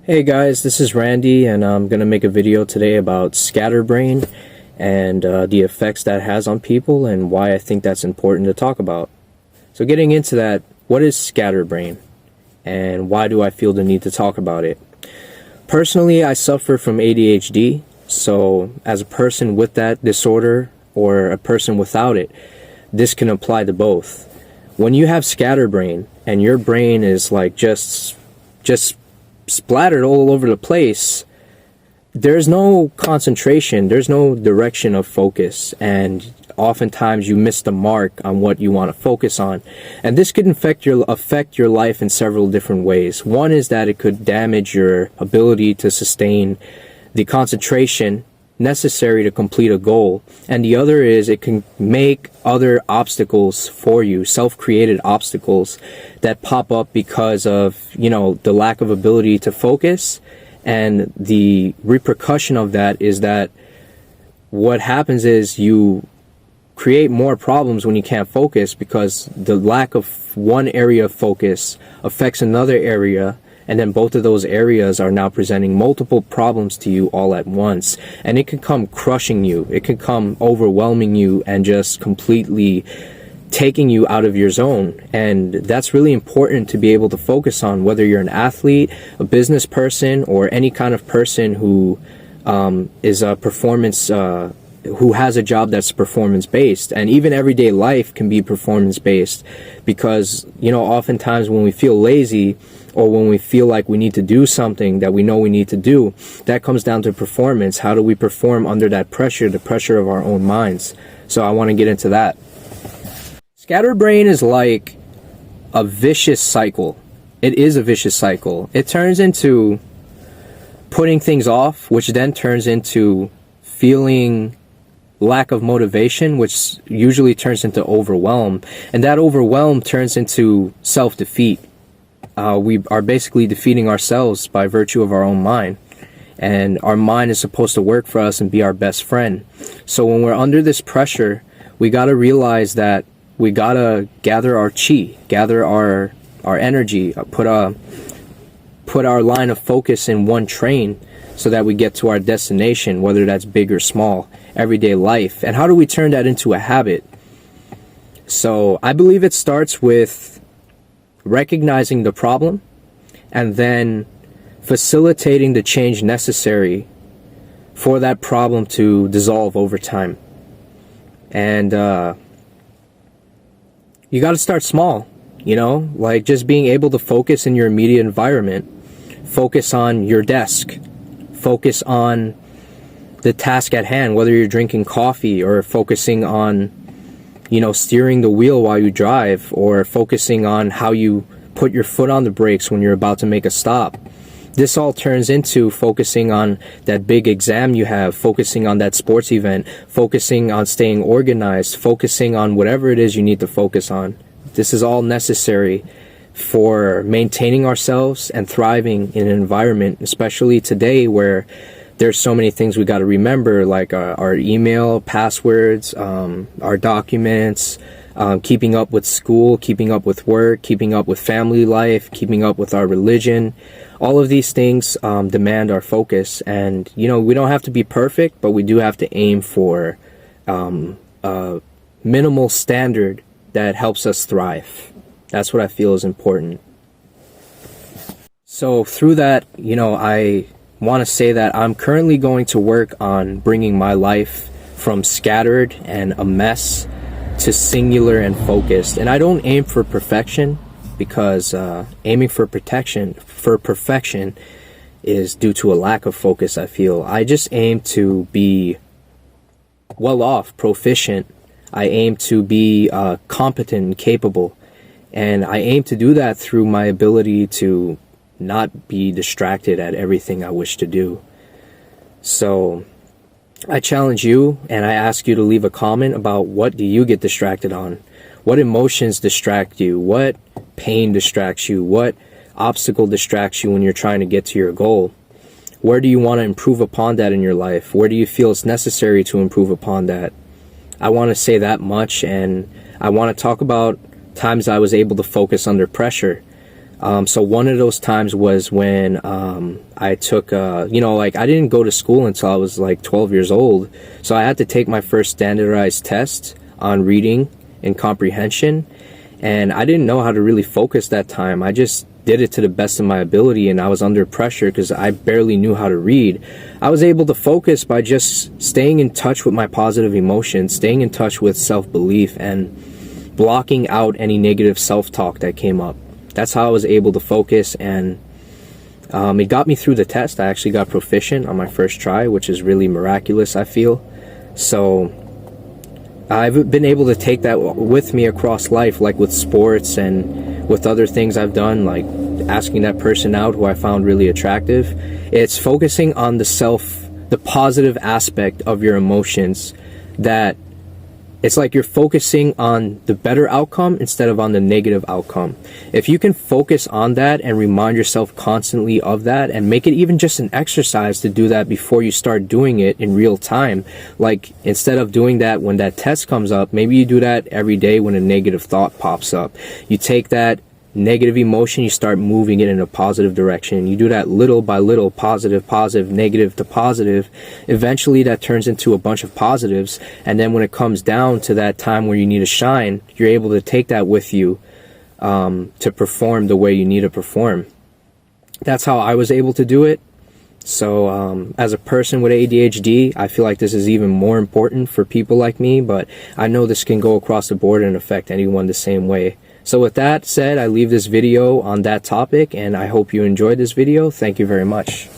Hey guys, this is Randy, and I'm going to make a video today about Scatterbrain and the effects that has on people and why I think that's important to talk about. So getting into that, what is Scatterbrain and why do I feel the need to talk about it? Personally, I suffer from ADHD, so as a person with that disorder or a person without it, this can apply to both. When you have Scatterbrain and your brain is like just splattered all over the place, there's no concentration, there's no direction of focus, and oftentimes you miss the mark on what you want to focus on. And this could affect your life in several different ways. One is that it could damage your ability to sustain the concentration necessary to complete a goal, and the other is it can make other obstacles for you, self-created obstacles that pop up because of, the lack of ability to focus. And the repercussion of that is that what happens is you create more problems when you can't focus, because the lack of one area of focus affects another area, and then both of those areas are now presenting multiple problems to you all at once. And it can come crushing you. It can come overwhelming you and just completely taking you out of your zone. And that's really important to be able to focus on, whether you're an athlete, a business person, or any kind of person who is a performance who has a job that's performance based. And even everyday life can be performance based, because oftentimes when we feel lazy or when we feel like we need to do something that we know we need to do, that comes down to performance. How do we perform under that pressure, the pressure of our own minds? So I want to get into that. Scatterbrain is like a vicious cycle. It is a vicious cycle. It turns into putting things off, which then turns into feeling lack of motivation, which usually turns into overwhelm. And that overwhelm turns into self-defeat. We are basically defeating ourselves by virtue of our own mind. And our mind is supposed to work for us and be our best friend. So when we're under this pressure, we got to realize that we got to gather our chi, gather our energy, put our line of focus in one train so that we get to our destination, whether that's big or small, everyday life. And how do we turn that into a habit? So I believe it starts with recognizing the problem and then facilitating the change necessary for that problem to dissolve over time. And you got to start small, like just being able to focus in your immediate environment, focus on your desk, focus on the task at hand, whether you're drinking coffee or focusing on steering the wheel while you drive, or focusing on how you put your foot on the brakes when you're about to make a stop. This all turns into focusing on that big exam you have, focusing on that sports event, focusing on staying organized, focusing on whatever it is you need to focus on. This is all necessary for maintaining ourselves and thriving in an environment, especially today where there's so many things we got to remember, like our email, passwords, our documents, keeping up with school, keeping up with work, keeping up with family life, keeping up with our religion. All of these things demand our focus. And, we don't have to be perfect, but we do have to aim for a minimal standard that helps us thrive. That's what I feel is important. So through that, I want to say that I'm currently going to work on bringing my life from scattered and a mess to singular and focused. And I don't aim for perfection, because aiming for perfection is due to a lack of focus, I feel. I just aim to be well off, proficient. I aim to be competent and capable. And I aim to do that through my ability to not be distracted at everything I wish to do. So I challenge you and I ask you to leave a comment about what do you get distracted on? What emotions distract you? What pain distracts you? What obstacle distracts you when you're trying to get to your goal? Where do you want to improve upon that in your life? Where do you feel it's necessary to improve upon that? I want to say that much, and I want to talk about times I was able to focus under pressure. So one of those times was when I took, like I didn't go to school until I was like 12 years old. So I had to take my first standardized test on reading and comprehension. And I didn't know how to really focus that time. I just did it to the best of my ability, and I was under pressure because I barely knew how to read. I was able to focus by just staying in touch with my positive emotions, staying in touch with self-belief, and blocking out any negative self-talk that came up. That's how I was able to focus, and it got me through the test. I actually got proficient on my first try, which is really miraculous, I feel. So I've been able to take that with me across life, like with sports and with other things I've done, like asking that person out who I found really attractive. It's focusing on the positive aspect of your emotions, that it's like you're focusing on the better outcome instead of on the negative outcome. If you can focus on that and remind yourself constantly of that, and make it even just an exercise to do that before you start doing it in real time, like instead of doing that when that test comes up, maybe you do that every day when a negative thought pops up. You take that negative emotion, you start moving it in a positive direction. You do that little by little, positive, negative to positive. Eventually that turns into a bunch of positives, and then when it comes down to that time where you need to shine, you're able to take that with you to perform the way you need to perform. That's how I was able to do it. So as a person with ADHD, I feel like this is even more important for people like me, but I know this can go across the board and affect anyone the same way. So with that said, I leave this video on that topic, and I hope you enjoyed this video. Thank you very much.